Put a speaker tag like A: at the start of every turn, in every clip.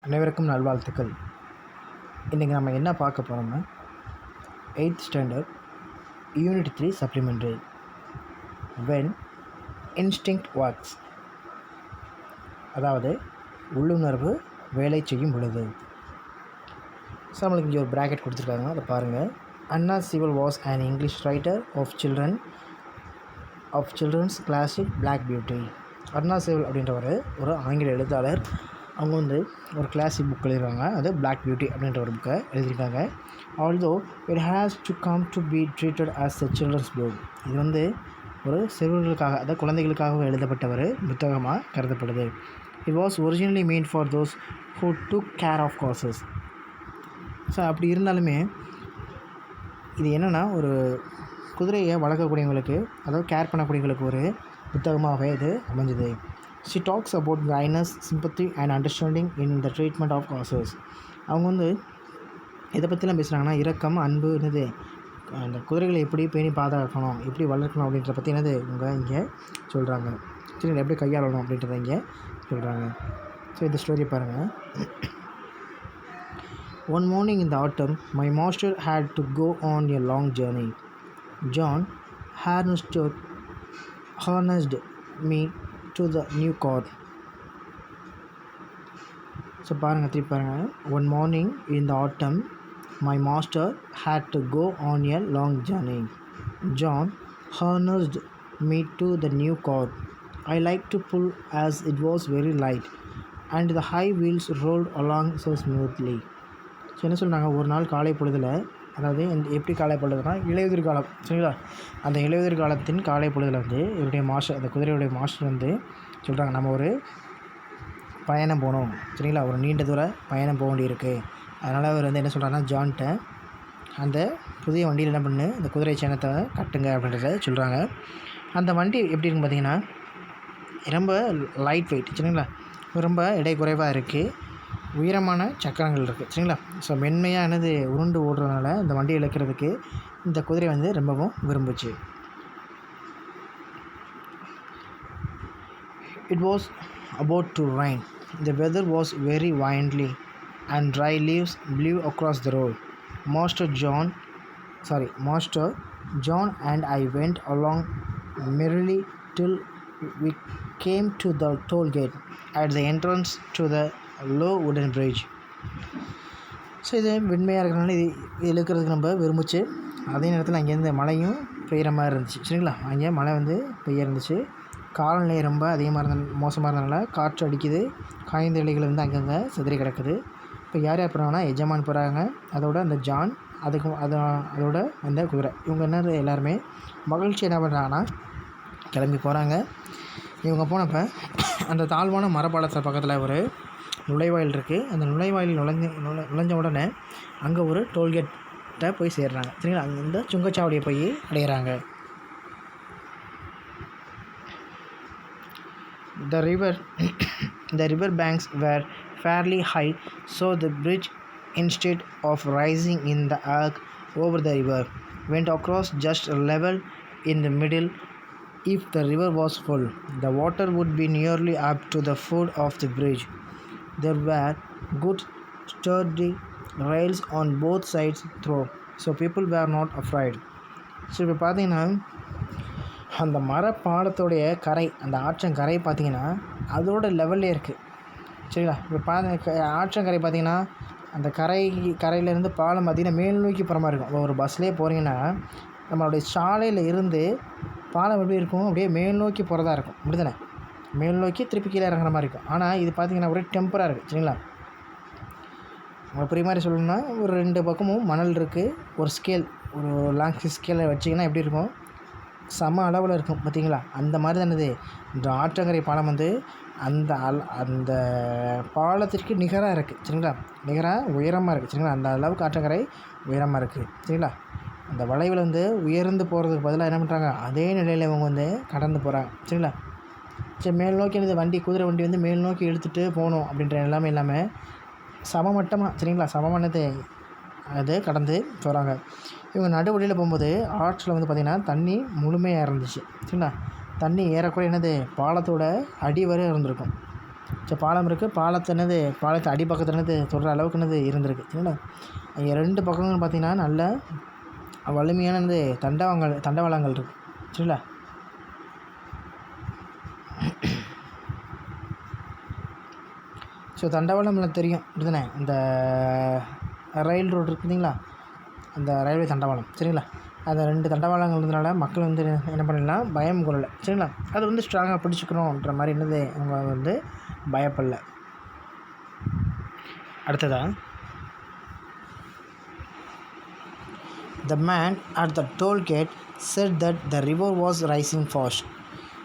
A: அனைவருக்கும் நல்வாழ்த்துக்கள். இன்றைக்கி நம்ம என்ன பார்க்க போகிறோம்னா 8th standard unit 3 supplementary when instinct works, அதாவது உள்ளுணர்வு வேலை செய்யும் பொழுது. ஸோ நம்மளுக்கு இங்கே ஒரு ப்ராக்கெட் கொடுத்துருக்காங்க, அதை பாருங்கள். Anna Sewell was an English writer of children's classic Black Beauty. Anna Sewell அப்படின்றவர் ஒரு ஆங்கில எழுத்தாளர். அவங்க ஒரு கிளாசிக் புக் எழுதிருக்காங்க, அது பிளாக் பியூட்டி அப்படின்ற ஒரு புக்கை எழுதியிருக்காங்க. Although it has to come to be treated as a children's book. இது ஒரு சிறுவர்களுக்காக, அதாவது குழந்தைகளுக்காக எழுதப்பட்ட ஒரு புத்தகமாக கருதப்படுது. It was originally meant for those who took care of causes. So அப்படி இருந்தாலுமே இது என்னென்னா, ஒரு குதிரையை வளர்க்கக்கூடியவங்களுக்கு, அதாவது கேர் பண்ணக்கூடியவங்களுக்கு ஒரு புத்தகமாகவே இது அமைஞ்சுது. She talks about kindness, sympathy and understanding in the treatment of horses. அவங்க இதை பற்றிலாம் பேசுகிறாங்கன்னா, இரக்கம், அன்பு, அந்த குதிரைகளை எப்படி பேணி பாதுகாக்கணும், எப்படி வளர்க்கணும் அப்படின்றத பற்றி இவங்க இங்கே சொல்கிறாங்க. சரி, எப்படி கையாளணும் அப்படின்றத இங்கே சொல்கிறாங்க. ஸோ இந்த ஸ்டோரியை பாருங்கள். One morning in the autumn, my master had to go on a long journey. John harnessed me to the new cart. So திருப்பி பாருங்கள். One morning in the autumn, my master had to go on a long journey. John harnessed me to the new cart. I liked to pull as it was very light and the high wheels rolled along so smoothly. So என்ன சொல்கிறாங்க, ஒரு நாள் காலை பொழுதில், அதாவது எப்படி காலை பொழுதுனா இலையுதிர் காலம், சரிங்களா? அந்த இலையுதிர் காலத்தின் காலை பொழுதில் இவருடைய மாஸ்டர், அந்த குதிரையுடைய மாஸ்டர் சொல்கிறாங்க, நம்ம ஒரு பயணம் போகணும், சரிங்களா? ஒரு நீண்ட தூர பயணம் போக வேண்டியிருக்கு. அதனால் அவர் என்ன சொல்கிறாங்கன்னா, ஜான்கிட்ட அந்த புதிய வண்டியில் என்ன பண்ணு, அந்த குதிரை சேனத்தை கட்டுங்க அப்படின்றத சொல்கிறாங்க. அந்த வண்டி எப்படி இருக்குன்னு பார்த்தீங்கன்னா, ரொம்ப லைட் வெயிட், சரிங்களா? ரொம்ப எடை குறைவாக இருக்குது, உயரமான சக்கரங்கள் இருக்குது, சரிங்களா? ஸோ மென்மையாக உருண்டு ஓடுறதுனால இந்த வண்டியை இழக்கிறதுக்கு இந்த குதிரை ரொம்பவும் விரும்புச்சு. It was about to rain. The weather was very windly and dry leaves blew across the road. Master John and I went along merrily till we came to the toll gate at the entrance to the low wooden bridge. So இது வெண்மையாக இருக்கிறனால இது இழுக்கிறதுக்கு நம்ம விரும்பிச்சு. அதே நேரத்தில் அங்கேருந்து மழையும் பெய்கிற மாதிரி இருந்துச்சு, சரிங்களா? அங்கே மழை பெய்ய இருந்துச்சு. காலநிலை ரொம்ப அதிகமாக மோசமாக இருந்ததுனால காற்று அடிக்குது, காய்ந்த இலைகள் அங்கங்கே சிதறி கிடக்குது. இப்போ யார் போகிறாங்கன்னா, எஜமான் போகிறாங்க, அதோட அந்த ஜான், அதோட அந்த குதிரை, இவங்க எல்லாருமே மகிழ்ச்சி என்ன பண்ணுறாங்கன்னா கிளம்பி போகிறாங்க. இவங்க போனப்போ அந்த தாழ்வான மரப்பாலத்தில் பக்கத்தில் ஒரு நுழைவாயில் இருக்குது. அந்த நுழைவாயில் நுழைஞ்ச உடனே அங்கே ஒரு டோல்கேட்டை போய் சேர்றாங்க, சரிங்களா? அந்த சுங்கச்சாவடியை போய் அடையிறாங்க. The river banks were fairly high, so the bridge, instead of rising in the arc over the river, went across just level in the middle. If the river was full, the water would be nearly up to the foot of the bridge. There were good sturdy rails on both sides through, so people were not afraid. So இப்போ பார்த்தீங்கன்னா, அந்த மரப்பாலத்தோடைய கரை, அந்த ஆற்றங்கரை பார்த்திங்கன்னா அதோட லெவல்லே இருக்குது, சரிங்களா? இப்போ ஆற்றங்கரை பார்த்திங்கன்னா, அந்த கரையிலேருந்து பாலம் பார்த்திங்கன்னா மேல் நோக்கி போகிற மாதிரி இருக்கும். ஒரு பஸ்லேயே போகிறீங்கன்னா நம்மளுடைய சாலையில் இருந்து பாலம் எப்படி இருக்கும், அப்படியே மேல் நோக்கி போகிறதா இருக்கும், அப்படி தானே? மேல் நோக்கி திருப்பி கீழே இறங்குற மாதிரி இருக்கும். ஆனால் இது பார்த்திங்கன்னா ஒரே டெம்பராக இருக்குது, சரிங்களா? புரிய மாதிரி சொல்லணும்னா, ஒரு 2 பக்கமும் மணல் இருக்குது. ஒரு ஸ்கேல், ஒரு லாங் ஸ்கேலை வச்சிங்கன்னா எப்படி இருக்கும், சம அளவில் இருக்கும், பார்த்திங்களா? அந்த மாதிரி தானே இந்த ஆற்றங்கரை பாலம் அந்த பாலத்திற்கு நிகராக இருக்குது, சரிங்களா? நிகராக உயரமாக இருக்குது, சரிங்களா? அந்த அளவுக்கு ஆற்றங்கரை உயரமாக இருக்குது, சரிங்களா? அந்த வளைவில் உயர்ந்து போகிறதுக்கு பதிலாக என்ன பண்ணுறாங்க, அதே நிலையில் இவங்க கடந்து போகிறாங்க, சரிங்களா? சரி, மேல் நோக்கி வண்டி, குதிரை வண்டி மேல் நோக்கி இழுத்துட்டு போகணும் அப்படின்ற எல்லாமே இல்லாமல் சமமட்டமாக, சரிங்களா? சமமானதை அது கடந்து போகிறாங்க. இவங்க நடுவழியில் போகும்போது ஆற்றில் பார்த்திங்கன்னா தண்ணி முழுமையாக இருந்துச்சு, சரிங்களா? தண்ணி ஏறக்குறைய பாலத்தோட அடி வரை இருந்திருக்கும், ஸோ பாலம் இருக்குது, பாலத்தை அடிப்பக்கத்துலேருந்து தொடுற அளவுக்கு இருந்திருக்கு சரிங்களா. இங்கே 2 பக்கங்களும் பார்த்திங்கன்னா நல்ல வலிமையான தண்டவாளங்கள் இருக்குது சரிங்களா. ஸோ தண்டவாளம் நம்மளுக்கு தெரியும் அப்படிதானே, இந்த ரயில் ரோடு இருக்குதுங்களா, அந்த ரயில்வே தண்டவாளம் சரிங்களா. அந்த 2 தண்டவாளங்கள் இருந்தனால மக்கள் என்ன பண்ணிடலாம், பயம் கொள்ளலை சரிங்களா. அது ஸ்ட்ராங்காக பிடிச்சிக்கணுன்ற மாதிரி அவங்க பயப்படலை. அடுத்ததாக, the man at the toll gate said that the river was rising fast.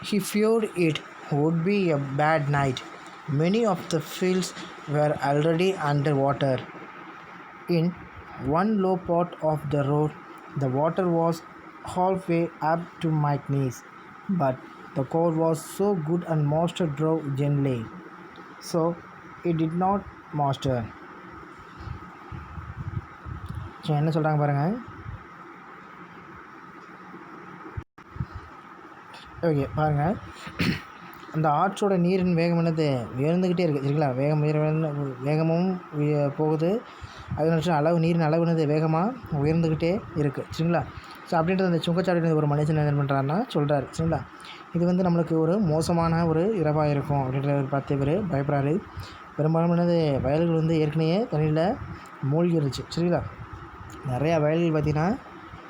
A: He feared it would be a bad night. Many of the fields were already under water. In one low part of the road, the water was halfway up to my knees. But the car was so good and master drove gently, so it did not master. என்ன சொல்கிறாங்க பாருங்கள். Okay பாருங்கள், அந்த ஆற்றோட நீரின் வேகம் உயர்ந்துக்கிட்டே இருக்குது சரிங்களா. வேகமும் போகுது, அது நீரின் அளவு வேகமாக உயர்ந்துக்கிட்டே இருக்குது சரிங்களா. ஸோ அப்படின்றது அந்த சுங்கச்சாவடியில் ஒரு மனுஷன் என்ன பண்ணுறாருன்னா சொல்கிறாரு சரிங்களா. இது நம்மளுக்கு ஒரு மோசமான ஒரு இரவாக இருக்கும் அப்படின்றத பார்த்து இவர் பயப்படுறாரு. பெரும்பாலும் வயல்கள் ஏற்கனவே தண்ணியில் மூழ்கிருச்சு சரிங்களா. நிறையா வயல்கள் பார்த்திங்கன்னா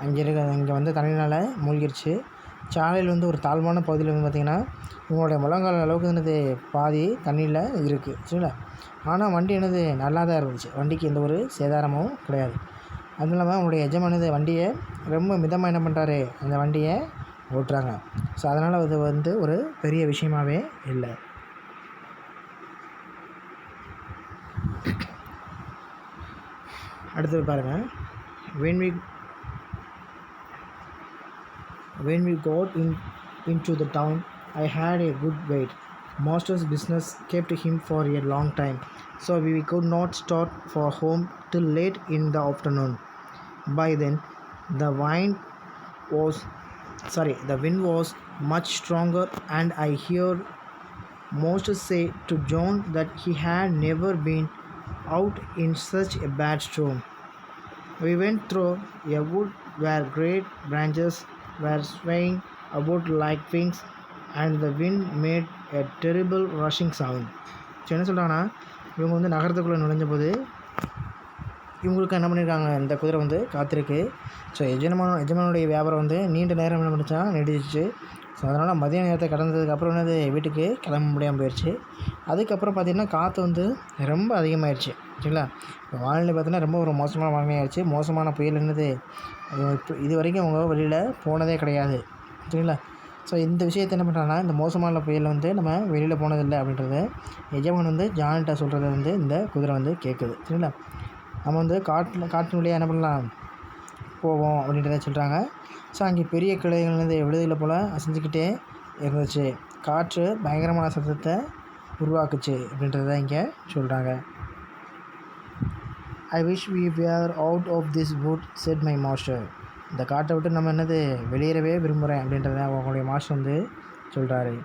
A: இங்கே தண்ணினால் மூழ்கிருச்சு. சாலையில் ஒரு தாழ்வான பகுதியில் பார்த்திங்கன்னா இவங்களுடைய முழங்கால் அளவுக்கு பாதி தண்ணியில் இருக்குது சரிங்களா. ஆனால் வண்டி நல்லா தான் இருந்துச்சு, வண்டிக்கு எந்த ஒரு சேதாரமும் கிடையாது. அதுவும் இல்லாமல் அவங்களுடைய எஜமானது வண்டியை ரொம்ப மிதமாக என்ன பண்ணுறாரு, அந்த வண்டியை ஓட்டுறாங்க. ஸோ அதனால் அது ஒரு பெரிய விஷயமாகவே இல்லை. அடுத்தது பாருங்கள், when we got into the town, I had a good wait. Master's business kept him for a long time, so we could not start for home till late in the afternoon. By then, the wind was much stronger, and I heard Master say to John that he had never been out in such a bad storm. We went through a wood where great branches were swaying about like wings, and the wind made a terrible rushing sound. So என்ன சொல்கிறாங்கன்னா, இவங்க நகரத்துக்குள்ளே நுழைஞ்ச போது இவங்களுக்கு என்ன பண்ணியிருக்காங்க, இந்த குதிரை காத்திருக்கு. ஸோ எஜமானுடைய வியாபாரம் நீண்ட நேரம் என்ன பண்ணிச்சா நீடிச்சிச்சு. ஸோ அதனால் மதிய நேரத்தை கடந்ததுக்கப்புறம் வீட்டுக்கு கிளம்ப முடியாமல் போயிடுச்சு. அதுக்கப்புறம் பார்த்திங்கன்னா காற்று ரொம்ப அதிகமாகிடுச்சு சரிங்களா. இப்போ வானிலை பார்த்திங்கன்னா ரொம்ப ஒரு மோசமான வானிலை ஆகிடுச்சு. மோசமான புயல் இது வரைக்கும் அவங்க வெளியில் போனதே கிடையாது சரிங்களா. ஸோ இந்த விஷயத்தை என்ன பண்ணுறாங்கன்னா, இந்த மோசமான புயல் நம்ம வெளியில் போனதில்லை அப்படின்றது எஜமான் ஜான்கிட்ட சொல்கிறத இந்த குதிரை கேட்குது சரிங்களா. நம்ம காட்டின் வழியாக என்ன பண்ணலாம் போவோம் அப்படின்றத சொல்கிறாங்க. ஸோ அங்கே பெரிய கிளைகள் விழுதுகளை போல் அசைஞ்சிக்கிட்டே இருந்துச்சு. காற்று பயங்கரமான சத்தத்தை உருவாக்குச்சு அப்படின்றத இங்கே சொல்கிறாங்க. I wish we were out of this wood, said my master. இந்த காட்டை விட்டு நம்ம வெளியேறவே விரும்புகிறேன் அப்படின்றத அவங்களுடைய மாஸ்டர் சொல்கிறாரு.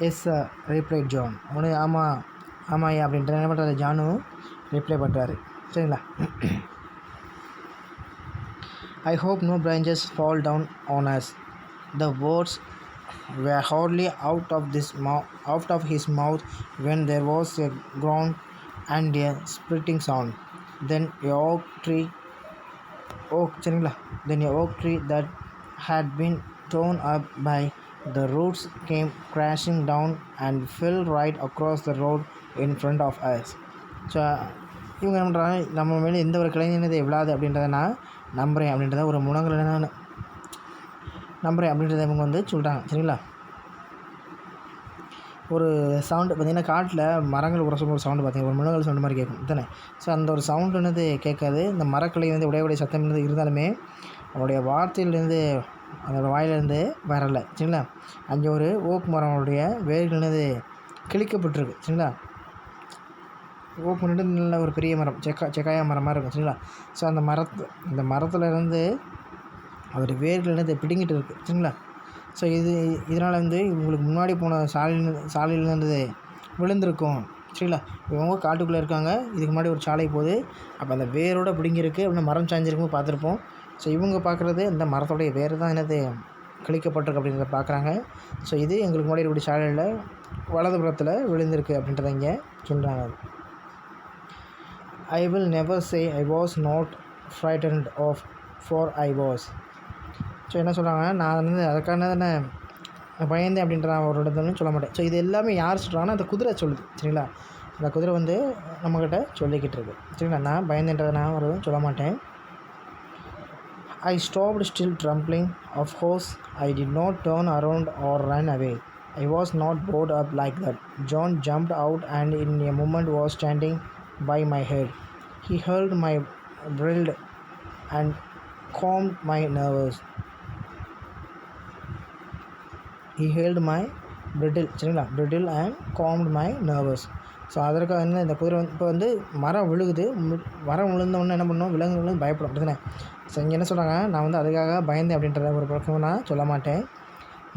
A: Yes sir, reply John. ஆமாம் அப்படின்ற என்ன பண்ணுறாரு, ஜானும் ரிப்ளை பண்ணுறாரு சரிங்களா. I hope no branches fall down on us. The words were hardly out of his mouth when there was a groan and a splitting sound. Then a oak tree that had been torn up by the roots came crashing down and fell right across the road in front of us. So இவங்க என்ன பண்ணுறாங்க, நம்ம மேலே எந்த ஒரு கிளைஞனது விழாது அப்படின்றத நான் நம்புகிறேன் அப்படின்றத ஒரு முழங்கல் நம்புகிறேன் அப்படின்றத இவங்க சொல்கிறாங்க சரிங்களா. ஒரு சவுண்டு பார்த்திங்கன்னா, காட்டில் மரங்கள் உரசும் ஒரு சவுண்டு பார்த்திங்கன்னா ஒரு முழங்கல் சவுண்டு மாதிரி கேட்கும் தானே. ஸோ அந்த ஒரு சவுண்டுனது கேட்காது. இந்த மரக்கிளை உடைய சத்தம் இருந்தாலுமே அவருடைய வார்த்தையிலேருந்து அதோட வாயிலேருந்து வரலை சரிங்களா. அங்கே ஒரு ஓக் மரங்களுடைய வேர்கள்னது கிழிக்கப்பட்டிருக்கு சரிங்களா. ஓக் நல்ல ஒரு பெரிய மரம், செக்காயா மரம் மாதிரி இருக்கும் சரிங்களா. ஸோ அந்த மரத்துலேருந்து அதோடைய வேர்கள்னது பிடுங்கிட்டு இருக்குது சரிங்களா. ஸோ இதனால் வந்து உங்களுக்கு முன்னாடி போன சாலையில் இருந்தது விழுந்திருக்கும். சரிங்களா? இவங்க காட்டுக்குள்ளே இருக்காங்க. இதுக்கு முன்னாடி ஒரு சாலை போகுது. அப்போ அந்த வேரோட பிடுங்கிருக்கு அப்படின்னு மரம் சாய்ஞ்சிருக்கும் பார்த்துருப்போம். ஸோ இவங்க பார்க்குறது இந்த மரத்தோடைய வேர் தான் என்னது கிழிக்கப்பட்டிருக்கு அப்படின்றத பார்க்குறாங்க. ஸோ இது எங்களுக்கு முன்னாடி இருக்கக்கூடிய சாலையில் வலதுபுறத்தில் விழுந்திருக்கு அப்படின்றத இங்கே சொல்கிறாங்க. I will never say I was not frightened of for I was. So என்ன சொல்கிறாங்க, நான் வந்து அதுக்கான தானே பயந்தேன் அப்படின்ற ஒரு இடத்துலன்னு சொல்ல மாட்டேன். ஸோ இது எல்லாமே யார் சொல்கிறாங்கன்னா அந்த குதிரை சொல்லுது. சரிங்களா? அந்த குதிரை வந்து நம்மக்கிட்ட சொல்லிக்கிட்டு இருக்கு. சரிங்களா? நான் பயந்துன்றதை நான் ஒரு சொல்ல மாட்டேன். I stopped still trembling. Of course, I did not turn around or run away. I was not bored up like that. John jumped out and in a moment was standing by my head. He held my bridle and calmed my nerves. He held my bridle, சரிங்களா? bridle and calmed my nerves. So அதற்காக என்ன இந்த குதிரை வந்து இப்போ வந்து மரம் விழுகுது. மரம் விழுந்தோடனே என்ன பண்ணணும், விலங்குகளும் பயப்படும். அப்படி தானே? ஸோ இங்கே என்ன சொல்கிறாங்க, நான் வந்து அதுக்காக பயந்தேன் அப்படின்றத ஒரு பழக்கம் நான் சொல்ல மாட்டேன்.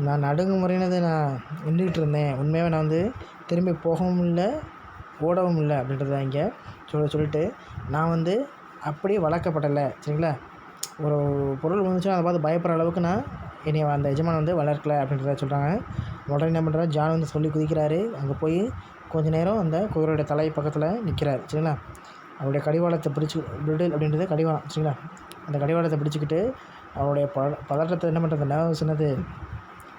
A: நான் நடுங்குமுறையினது நான் நின்றுக்கிட்டு இருந்தேன். உண்மையாகவே நான் வந்து திரும்பி போகவும் இல்லை ஓடவும் இல்லை அப்படின்றத இங்கே சொல்லிட்டு நான் வந்து அப்படியே வளர்க்கப்படலை. சரிங்களா? ஒரு பொருள் விழுந்துச்சுன்னா அதை பார்த்து பயப்படுற அளவுக்கு நான் என்னை அந்த எஜமான் வந்து வளர்க்கலை அப்படின்றத சொல்கிறாங்க. உடனே என்ன பண்ணுறாரு, ஜான் வந்து சொல்லி குதிக்கிறாரு. அங்கே போய் கொஞ்ச நேரம் அந்த குதிரையோடைய தலை பக்கத்தில் நிற்கிறார். சரிங்களா? அவருடைய கடிவாளத்தை பிடிச்சி பிரிடில் அப்படின்றது கடிவாளம். சரிங்களா? அந்த கடிவாளத்தை பிடிச்சிக்கிட்டு அவருடைய பதற்றத்தை என்ன பண்ணுறது, நர்வஸ் என்னது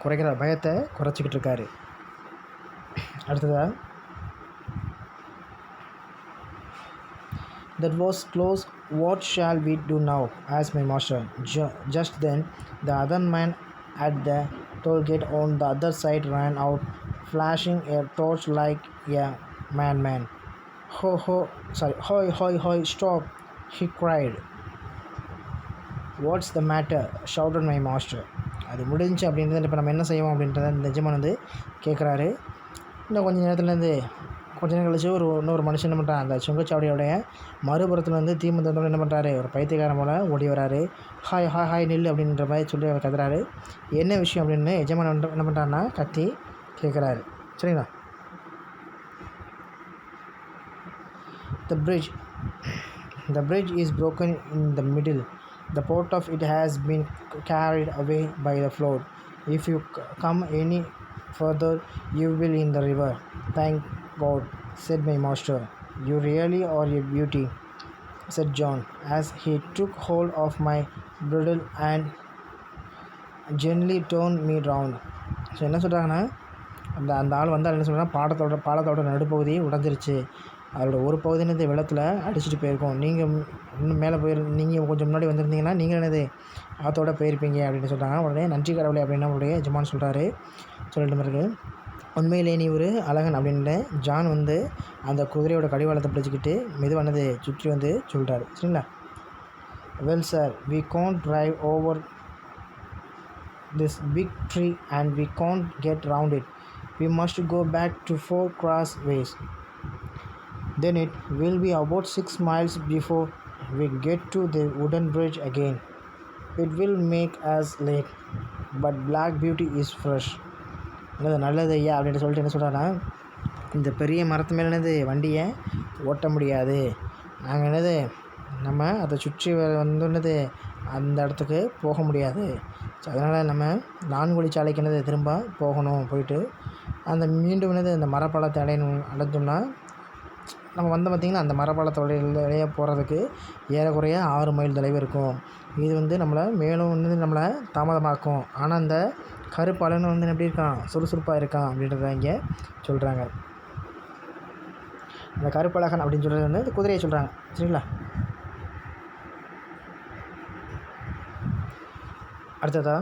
A: குறைக்கிறார், பயத்தை குறைச்சிக்கிட்டு இருக்காரு. அடுத்ததாக, that was close. What shall we do now? asked my master. Just then, the other man at the toll gate on the other side ran out, flashing a torch like a madman. Hoi, stop! He cried. What's the matter? Shouted my master. அது முடிஞ்சு அப்படின்றது இப்போ நம்ம என்ன செய்வோம் அப்படின்றத இந்த எஜமான் வந்து கேட்குறாரு. இன்னும் கொஞ்சம் நேரத்துலேருந்து கொஞ்ச நேரம் கழிச்சு இன்னொரு மனுஷன் என்ன பண்ணுறான், அந்த சுங்கச்சாவடியோடைய மறுபுறத்தில் வந்து தீமந்தோடு என்ன பண்ணுறாரு, ஒரு பைத்தியக்காரன் போல் ஓடி வராரு. ஹாய் நில்லு அப்படின்ற மாதிரி சொல்லி அவர் கத்துறாரு. என்ன விஷயம் அப்படின்னு எஜமான் என்ன பண்ணுறாருன்னா கத்தி கேட்குறாரு. சரிங்களா? The bridge is broken in the middle. The part of it has been carried away by the flood. If you come any further, you will in the river. Thank God, said my master. You really are a beauty, said John, as he took hold of my bridle and gently turned me round. So என்ன சொல்கிறாங்கன்னா, அந்த ஆள் வந்து என்ன சொல்கிறாங்கன்னா, பாலத்தோட நடுப்பகுதி உடஞ்சிருச்சு. அதோட ஒரு பகுதினது வெள்ளத்தில் அடிச்சுட்டு போயிருக்கோம். நீங்கள் இன்னும் மேலே நீங்கள் கொஞ்சம் முன்னாடி வந்திருந்தீங்கன்னா நீங்கள் என்னது ஆத்தோட போயிருப்பீங்க அப்படின்னு சொல்கிறாங்க. உடனே நன்றி கடவுளே அப்படின்னு அவருடைய எஜமான் சொல்கிறாரு. சொல்லிட்டு பிறகு, உண்மையிலே நீ ஒரு அழகன் அப்படின்னு ஜான் வந்து அந்த குதிரையோட கடிவாளத்தை பிடிச்சிக்கிட்டு மெதுவானது சுற்றி வந்து சொல்கிறாரு. சரிங்களா? Well sir, we can't drive over this big tree and we can't get round it. We must go back to 4 crossways. Then it will be about 6 miles before we get to the wooden bridge again. It will make us late, but Black Beauty is fresh. நல்லது ஐயா அப்படின்னு சொல்லிட்டு என்ன சொல்கிறாங்கன்னா, இந்த பெரிய மரத்து மேலே என்னது வண்டியை ஓட்ட முடியாது. நாங்கள் என்னது நம்ம அதை சுற்றி வந்துன்னது அந்த இடத்துக்கு போக முடியாது. ஸோ அதனால் நம்ம 4 வழிச்சாலைக்கு என்னது திரும்ப போகணும். போயிட்டு அந்த மீண்டும் என்னது அந்த மரப்பாலத்தை அடைஞ்சோம்னா நம்ம வந்து பார்த்திங்கன்னா அந்த மரப்பாலத்தோடைய போகிறதுக்கு ஏறக்குறைய 6 மைல் தொலைவு இருக்கும். இது வந்து நம்மளை மேலும் வந்து நம்மளை தாமதமாக்கும். ஆனால் அந்த கருப்பாலன்னு வந்து எப்படி இருக்கான், சுறுசுறுப்பாக இருக்கான் அப்படின்றத இங்கே சொல்கிறாங்க. அந்த கருப்பழகன் அப்படின்னு சொல்கிறது வந்து இந்த குதிரையை சொல்கிறாங்க. சரிங்களா? அடுத்ததா,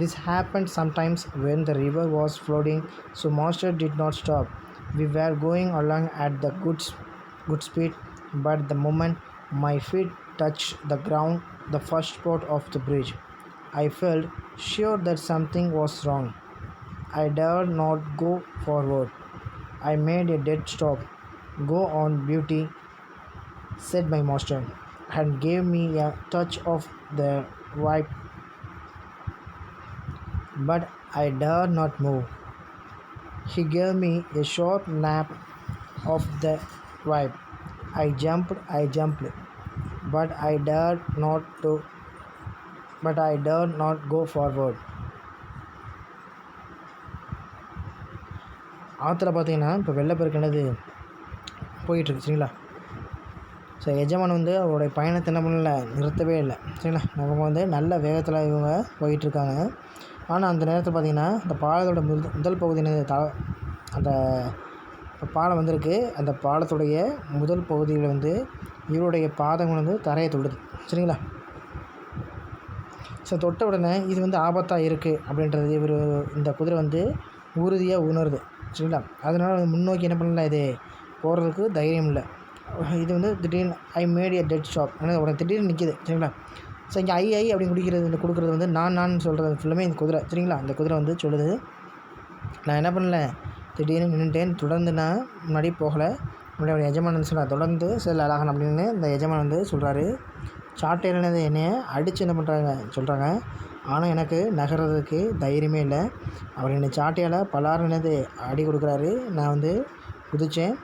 A: this happened sometimes when the river was flooding, so master did not stop. We were going along at the good speed, but the moment my feet touched the ground, the first part of the bridge, I felt sure that something was wrong. I dared not go forward. I made a dead stop. Go on, Beauty, said my master, and gave me a touch of the whip. but I dared not move. He gave me a short nap of the whip. I jumped, but I dared not go forward. ஆற்றுல பார்த்தீங்கன்னா இப்போ வெள்ளப்பெருக்கு என்னது போயிட்டுருக்கு சரிங்களா. So எஜமான் வந்து அவருடைய பயணத்தை என்ன பண்ணல, நிறுத்தவே இல்லை சரிங்களா. அவங்க வந்து நல்ல வேகத்தில் இவங்க போயிட்டுருக்காங்க. ஆனால் அந்த நேரத்தில் பார்த்திங்கன்னா அந்த பாலத்தோட முதல் பகுதி அந்த பாலம் வந்திருக்கு. அந்த பாலத்துடைய முதல் பகுதியில் வந்து இவருடைய பாதங்கள் வந்து தரையை தொடுது சரிங்களா. ஸோ தொட்ட உடனே இது வந்து ஆபத்தாக இருக்குது அப்படின்றது இந்த குதிரை வந்து உறுதியாக உணருது சரிங்களா. அதனால் முன்னோக்கி என்ன பண்ணல, இது போகிறதுக்கு தைரியம் இல்லை. இது வந்து திடீர்னு I made a dead stop, ஆனால் உடனே திடீர்னு நிற்கிது சரிங்களா. ஸோ இங்கே ஐ அப்படின்னு கொடுக்குறது வந்து நான் சொல்கிறது ஃபுல்லுமே இந்த குதிரை சரிங்களா. அந்த குதிரை வந்து சொல்லுது, நான் என்ன பண்ணல, திடீர்னு நின்றுட்டேன், தொடர்ந்து நான் முன்னாடி போகலை, முன்னாடி எஜமானன் சொல்கிறார் தொடர்ந்து செல் அழகன் அப்படின்னு இந்த எஜமான் வந்து சொல்கிறாரு. சாட்டையில் என்னையை அடித்து என்ன பண்ணுறாங்க சொல்கிறாங்க. ஆனால் எனக்கு நகர்றதுக்கு தைரியமே இல்லை. அவர் என்னை சாட்டையால் பலாருனது அடி கொடுக்குறாரு. நான் வந்து குதித்தேன்,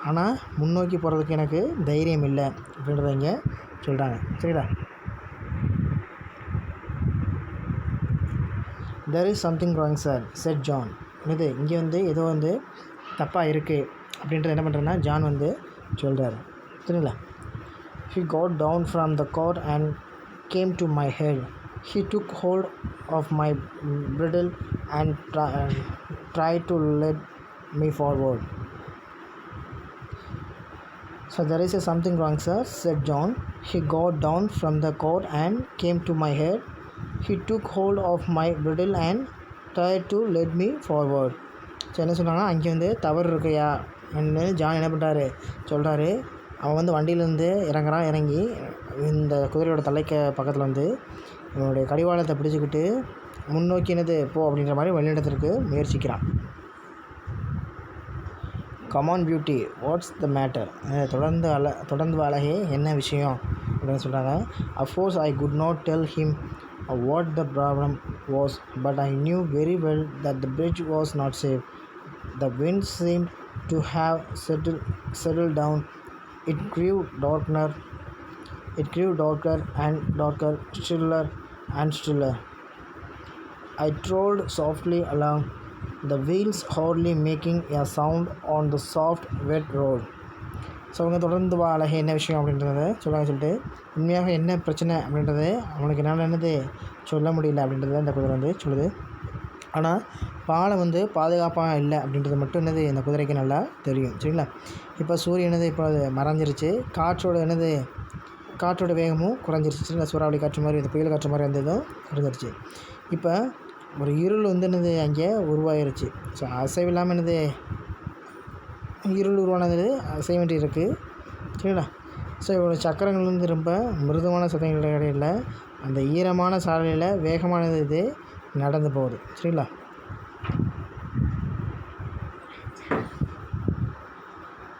A: ஆனால் முன்னோக்கி போகிறதுக்கு எனக்கு தைரியம் இல்லை அப்படின்றத இங்கே சொல்கிறாங்க சரிங்களா. there is something wrong sir said John. இது இங்கே வந்து ஏதோ வந்து தப்பாக இருக்குது அப்படின்றது என்ன பண்ணுறேன்னா ஜான் வந்து சொல்கிறாரு சரிங்களா. he got down from the cart and came to my head. He took hold of my bridle and tried to lead me forward. So there is something wrong sir said John. He got down from the cart and came to my head. He took hold of my bridle and tried to lead me forward. So என்ன சொன்னாங்கன்னா அங்கே வந்து தவறு இருக்கையா என்று John என்ன பண்ணுறாரு சொல்கிறாரு. அவன் வந்து வண்டியிலேருந்து இறங்கி இந்த குதிரையோட தலைக்க பக்கத்தில் வந்து இவனுடைய கடிவாளத்தை பிடிச்சிக்கிட்டு முன்னோக்கி என்னது போ அப்படின்ற மாதிரி வழிநடத்திற்கு முயற்சிக்கிறான். Come on beauty what's the matter, தொடர்ந்து அழகே என்ன விஷயம் அப்படின்னு சொல்கிறாங்க. Of course I could not tell him what the problem was, but I knew very well that the bridge was not safe. The wind seemed to have settled down. It grew darker and darker, stiller and stiller. I trolled softly along, the wheels hardly making a sound on the soft wet road. So அவங்க தொடர்ந்து அழகே என்ன விஷயம் அப்படின்றத சொல்லிட்டு உண்மையாக என்ன பிரச்சனை அப்படின்றது அவனுக்கு என்னால் என்னது சொல்ல முடியல அப்படின்றத இந்த குதிரை வந்து சொல்லுது. ஆனால் பாலம் வந்து பாதுகாப்பாக இல்லை அப்படின்றது மட்டும் என்னது இந்த குதிரைக்கு நல்லா தெரியும் சரிங்களா. இப்போ சூரியன் இப்போ அது மறைஞ்சிருச்சு, காற்றோட வேகமும் குறைஞ்சிருச்சு சரிங்களா. சூறாவளி காற்று மாதிரி இந்த புயல் காற்று மாதிரி வந்ததும் குறைஞ்சிருச்சு. இப்போ ஒரு இருள் வந்து அங்கே உருவாயிருச்சு. ஸோ அசைவில்லாமல் இருள் உருவானது அசைய வேண்டி இருக்குது சரிங்களா. ஸோ இவரோட சக்கரங்கள் வந்து ரொம்ப மிருதுவான சத்தங்கள் இடையில அந்த ஈரமான சாலையில் வேகமானது நடந்து போகுது சரிங்களா.